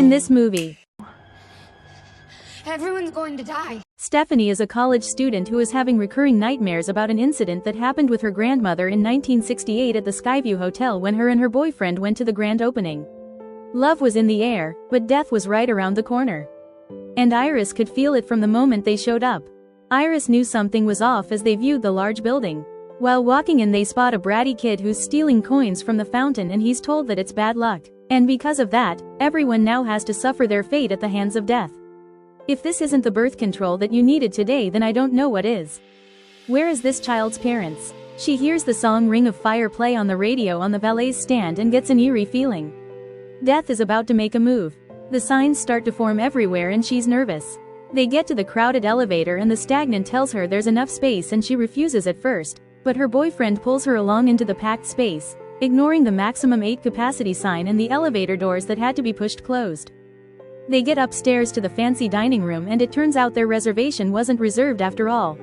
In this movie, Everyone's going to die. Stephanie is a college student who is having recurring nightmares about an incident that happened with her grandmother in 1968 at the Skyview Hotel when her and her boyfriend went to the grand opening. Love was in the air, but death was right around the corner. And Iris could feel it from the moment they showed up. Iris knew something was off as they viewed the large building. While walking in, they spot a bratty kid who's stealing coins from the fountain, and he's told that it's bad luck. And because of that, everyone now has to suffer their fate at the hands of death. If this isn't the birth control that you needed today, then I don't know what is. Where is this child's parents? She hears the song Ring of Fire play on the radio on the valet's stand and gets an eerie feeling. Death is about to make a move. The signs start to form everywhere and she's nervous. They get to the crowded elevator and the stagnant tells her there's enough space, and she refuses at first, but her boyfriend pulls her along into the packed space, ignoring the maximum 8 capacity sign and the elevator doors that had to be pushed closed. They get upstairs to the fancy dining room, and it turns out their reservation wasn't reserved after all.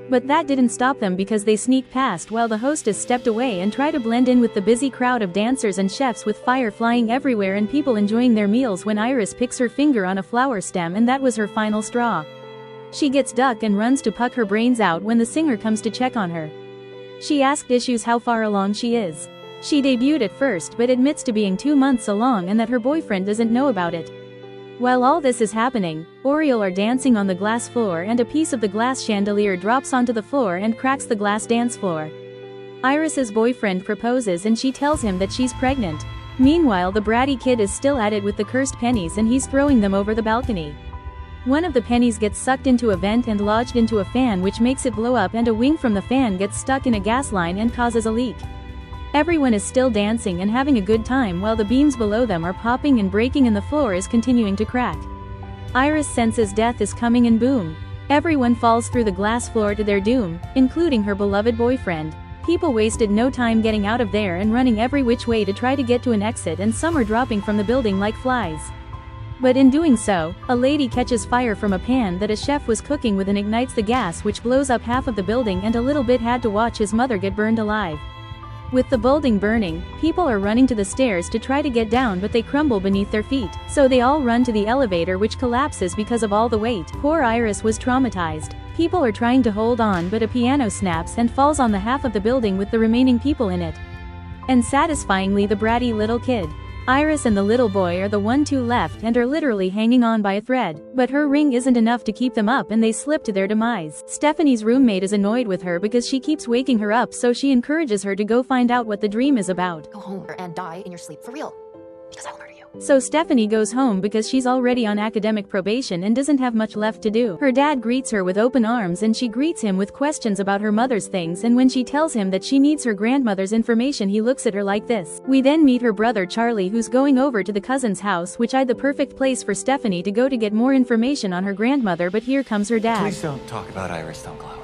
But that didn't stop them, because they sneak past while the hostess stepped away and try to blend in with the busy crowd of dancers and chefs with fire flying everywhere and people enjoying their meals when Iris picks her finger on a flower stem, and that was her final straw. She gets duck and runs to puck her brains out when the singer comes to check on her. She asked Issues how far along she is. She debuted at first but admits to being 2 months along and that her boyfriend doesn't know about it. While all this is happening, Oriole are dancing on the glass floor, and a piece of the glass chandelier drops onto the floor and cracks the glass dance floor. Iris's boyfriend proposes and she tells him that she's pregnant. Meanwhile, the bratty kid is still at it with the cursed pennies, and he's throwing them over the balcony. One of the pennies gets sucked into a vent and lodged into a fan, which makes it blow up, and a wing from the fan gets stuck in a gas line and causes a leak. Everyone is still dancing and having a good time while the beams below them are popping and breaking and the floor is continuing to crack. Iris senses death is coming, and boom! Everyone falls through the glass floor to their doom, including her beloved boyfriend. People wasted no time getting out of there and running every which way to try to get to an exit, and some are dropping from the building like flies. But in doing so, a lady catches fire from a pan that a chef was cooking with and ignites the gas, which blows up half of the building, and a little bit had to watch his mother get burned alive. With the building burning, people are running to the stairs to try to get down, but they crumble beneath their feet. So they all run to the elevator, which collapses because of all the weight. Poor Iris was traumatized. People are trying to hold on, but a piano snaps and falls on the half of the building with the remaining people in it. And satisfyingly, the bratty little kid. Iris and the little boy are the 2 left and are literally hanging on by a thread. But her ring isn't enough to keep them up, and they slip to their demise. Stephanie's roommate is annoyed with her because she keeps waking her up, so she encourages her to go find out what the dream is about. Go home and die in your sleep for real, because I will murder you. So Stephanie goes home because she's already on academic probation and doesn't have much left to do. Her dad greets her with open arms, and she greets him with questions about her mother's things, and when she tells him that she needs her grandmother's information, he looks at her like this. We then meet her brother Charlie, who's going over to the cousin's house, which is the perfect place for Stephanie to go to get more information on her grandmother, but here comes her dad. Please don't talk about Iris, Uncle Howard.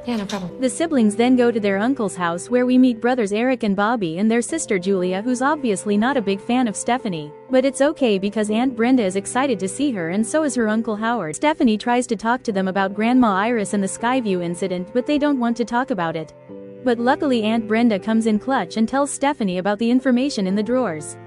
Yeah, no problem. The siblings then go to their uncle's house, where we meet brothers Eric and Bobby and their sister Julia, who's obviously not a big fan of Stephanie. But it's okay because Aunt Brenda is excited to see her, and so is her Uncle Howard. Stephanie tries to talk to them about Grandma Iris and the Skyview incident, but they don't want to talk about it. But luckily Aunt Brenda comes in clutch and tells Stephanie about the information in the drawers.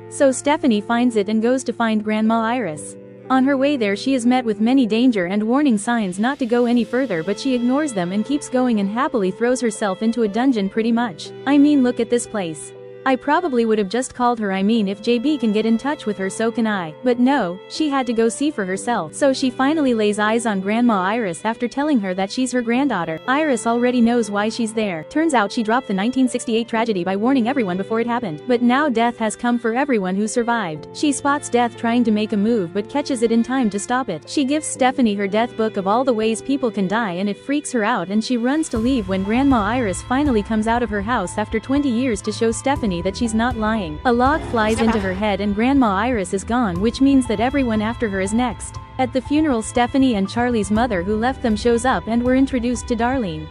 So Stephanie finds it and goes to find Grandma Iris. On her way there, she is met with many danger and warning signs not to go any further, but she ignores them and keeps going and happily throws herself into a dungeon pretty much. I mean, look at this place. I probably would have just called her. If JB can get in touch with her, so can I. But no, she had to go see for herself. So she finally lays eyes on Grandma Iris after telling her that she's her granddaughter. Iris already knows why she's there. Turns out she dropped the 1968 tragedy by warning everyone before it happened. But now death has come for everyone who survived. She spots death trying to make a move but catches it in time to stop it. She gives Stephanie her death book of all the ways people can die, and it freaks her out, and she runs to leave when Grandma Iris finally comes out of her house after 20 years to show Stephanie that she's not lying. A log flies into her head and Grandma Iris is gone, which means that everyone after her is next. At the funeral, Stephanie and Charlie's mother, who left them, shows up, and we're introduced to Darlene.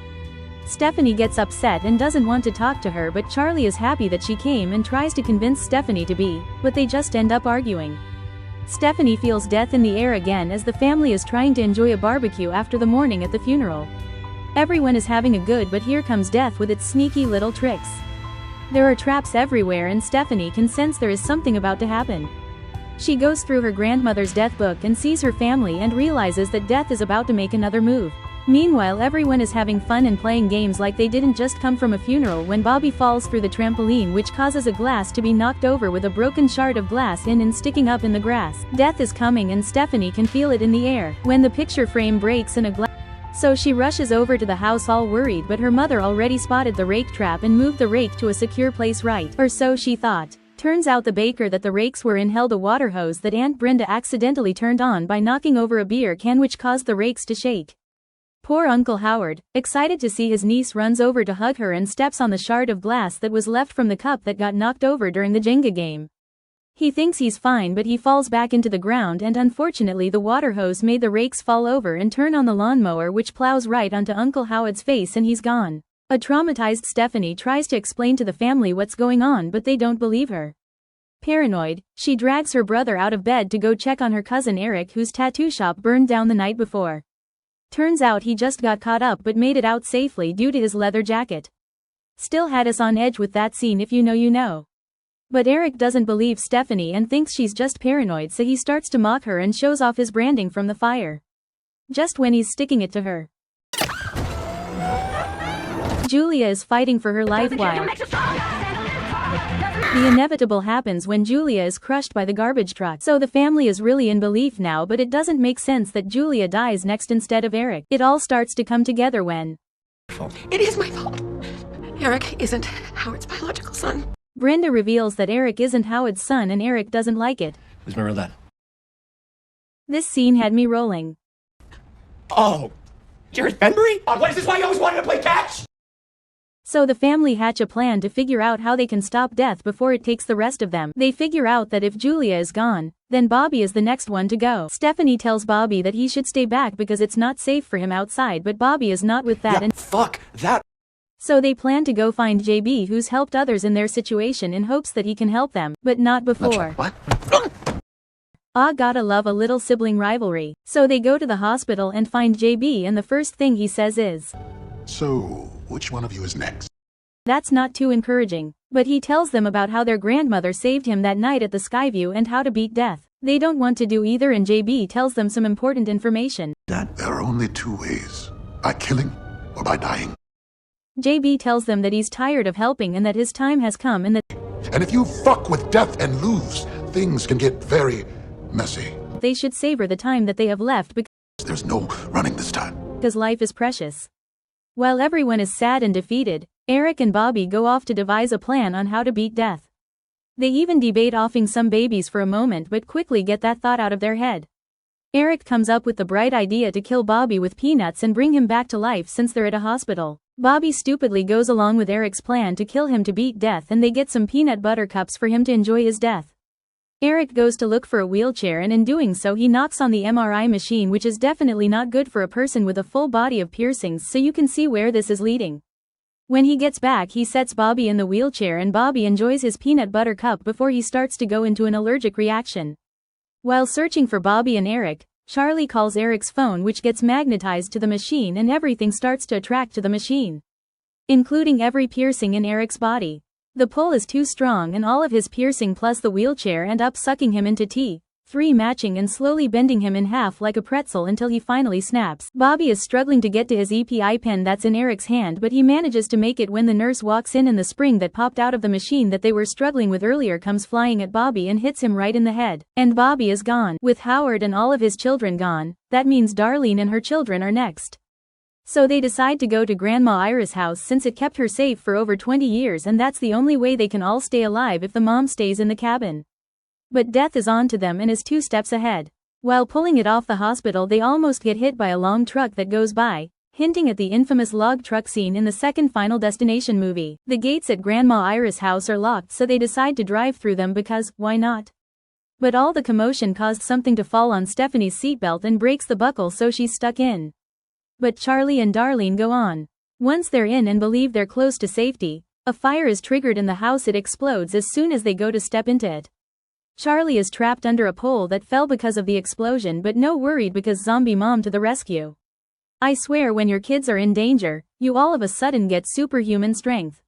Stephanie gets upset and doesn't want to talk to her, but Charlie is happy that she came and tries to convince Stephanie to be, but they just end up arguing. Stephanie feels death in the air again as the family is trying to enjoy a barbecue after the morning at the funeral. Everyone is having a good, but here comes death with its sneaky little tricks. There are traps everywhere and Stephanie can sense there is something about to happen. She goes through her grandmother's death book and sees her family and realizes that death is about to make another move. Meanwhile, everyone is having fun and playing games like they didn't just come from a funeral when Bobby falls through the trampoline, which causes a glass to be knocked over with a broken shard of glass in and sticking up in the grass. Death is coming and Stephanie can feel it in the air when the picture frame breaks and a glass. So she rushes over to the house all worried, but her mother already spotted the rake trap and moved the rake to a secure place, right? Or so she thought. Turns out the baker that the rakes were in held a water hose that Aunt Brenda accidentally turned on by knocking over a beer can, which caused the rakes to shake. Poor Uncle Howard, excited to see his niece, runs over to hug her and steps on the shard of glass that was left from the cup that got knocked over during the Jenga game. He thinks he's fine, but he falls back into the ground, and unfortunately the water hose made the rakes fall over and turn on the lawnmower, which plows right onto Uncle Howard's face, and he's gone. A traumatized Stephanie tries to explain to the family what's going on, but they don't believe her. Paranoid, she drags her brother out of bed to go check on her cousin Eric, whose tattoo shop burned down the night before. Turns out he just got caught up but made it out safely due to his leather jacket. Still had us on edge with that scene, if you know you know. But Eric doesn't believe Stephanie and thinks she's just paranoid, so he starts to mock her and shows off his branding from the fire. Just when he's sticking it to her, Julia is fighting for her life while the inevitable happens when Julia is crushed by the garbage truck. So the family is really in belief now, but it doesn't make sense that Julia dies next instead of Eric. It all starts to come together when it is my fault. Eric isn't Howard's biological son. Brenda reveals that Eric isn't Howard's son, and Eric doesn't like it. Who's my real dad? This scene had me rolling. Oh, Jared Benbury? What is this, why you always wanted to play catch? So the family hatch a plan to figure out how they can stop death before it takes the rest of them. They figure out that if Julia is gone, then Bobby is the next one to go. Stephanie tells Bobby that he should stay back because it's not safe for him outside, but Bobby is not with that, and fuck that. So they plan to go find JB, who's helped others in their situation, in hopes that he can help them, but not before. What? Gotta love a little sibling rivalry. So they go to the hospital and find JB, and the first thing he says is, "So, which one of you is next?" That's not too encouraging. But he tells them about how their grandmother saved him that night at the Skyview and how to beat death. They don't want to do either, and JB tells them some important information. There are only two ways: by killing or by dying. JB tells them that he's tired of helping and that his time has come, and that And if you fuck with death and lose, things can get very messy. they should savor the time that they have left There's no running this time. because life is precious. While everyone is sad and defeated, Eric and Bobby go off to devise a plan on how to beat death. They even debate offing some babies for a moment, but quickly get that thought out of their head. Eric comes up with the bright idea to kill Bobby with peanuts and bring him back to life since they're at a hospital. Bobby stupidly goes along with Eric's plan to kill him to beat death, and they get some peanut butter cups for him to enjoy his death. Eric goes to look for a wheelchair, and in doing so he knocks on the MRI machine, which is definitely not good for a person with a full body of piercings, so you can see where this is leading. When he gets back, he sets Bobby in the wheelchair, and Bobby enjoys his peanut butter cup before he starts to go into an allergic reaction. While searching for Bobby and Eric, Charlie calls Eric's phone, which gets magnetized to the machine, and everything starts to attract to the machine, including every piercing in Eric's body. The pull is too strong, and all of his piercing plus the wheelchair end up sucking him into T3, matching and slowly bending him in half like a pretzel until he finally snaps. Bobby is struggling to get to his EPI pen that's in Eric's hand, but he manages to make it when the nurse walks in, and the spring that popped out of the machine that they were struggling with earlier comes flying at Bobby and hits him right in the head. And Bobby is gone. With Howard and all of his children gone, that means Darlene and her children are next. So they decide to go to Grandma Ira's house since it kept her safe for over 20 years, and that's the only way they can all stay alive if the mom stays in the cabin. But death is on to them and is 2 steps ahead. While pulling it off the hospital, they almost get hit by a long truck that goes by, hinting at the infamous log truck scene in the second Final Destination movie. The gates at Grandma Ira's house are locked, so they decide to drive through them because, why not? But all the commotion caused something to fall on Stephanie's seatbelt and breaks the buckle, so she's stuck in. But Charlie and Darlene go on. Once they're in and believe they're close to safety, a fire is triggered in the house. It explodes as soon as they go to step into it. Charlie is trapped under a pole that fell because of the explosion, but no worried because zombie mom to the rescue. I swear, when your kids are in danger, you all of a sudden get superhuman strength.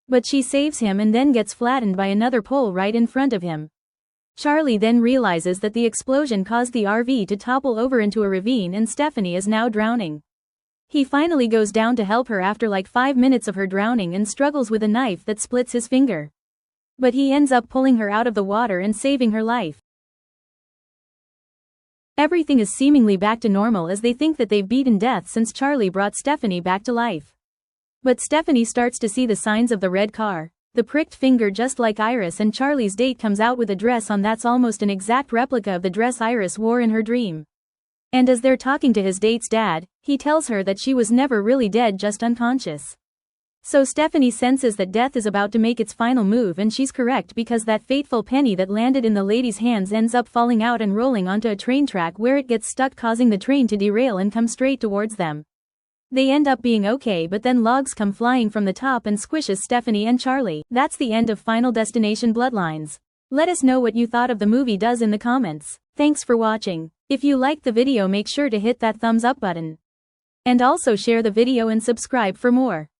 But she saves him and then gets flattened by another pole right in front of him. Charlie then realizes that the explosion caused the RV to topple over into a ravine and Stephanie is now drowning. He finally goes down to help her after like 5 minutes of her drowning and struggles with a knife that splits his finger. But he ends up pulling her out of the water and saving her life. Everything is seemingly back to normal as they think that they've beaten death since Charlie brought Stephanie back to life. But Stephanie starts to see the signs of the red car, the pricked finger just like Iris, and Charlie's date comes out with a dress on that's almost an exact replica of the dress Iris wore in her dream. And as they're talking to his date's dad, he tells her that she was never really dead, just unconscious. So Stephanie senses that death is about to make its final move, and she's correct because that fateful penny that landed in the lady's hands ends up falling out and rolling onto a train track where it gets stuck, causing the train to derail and come straight towards them. They end up being okay, but then logs come flying from the top and squishes Stephanie and Charlie. That's the end of Final Destination Bloodlines. Let us know what you thought of the movie does in the comments. Thanks for watching. If you liked the video, make sure to hit that thumbs up button. And also share the video and subscribe for more.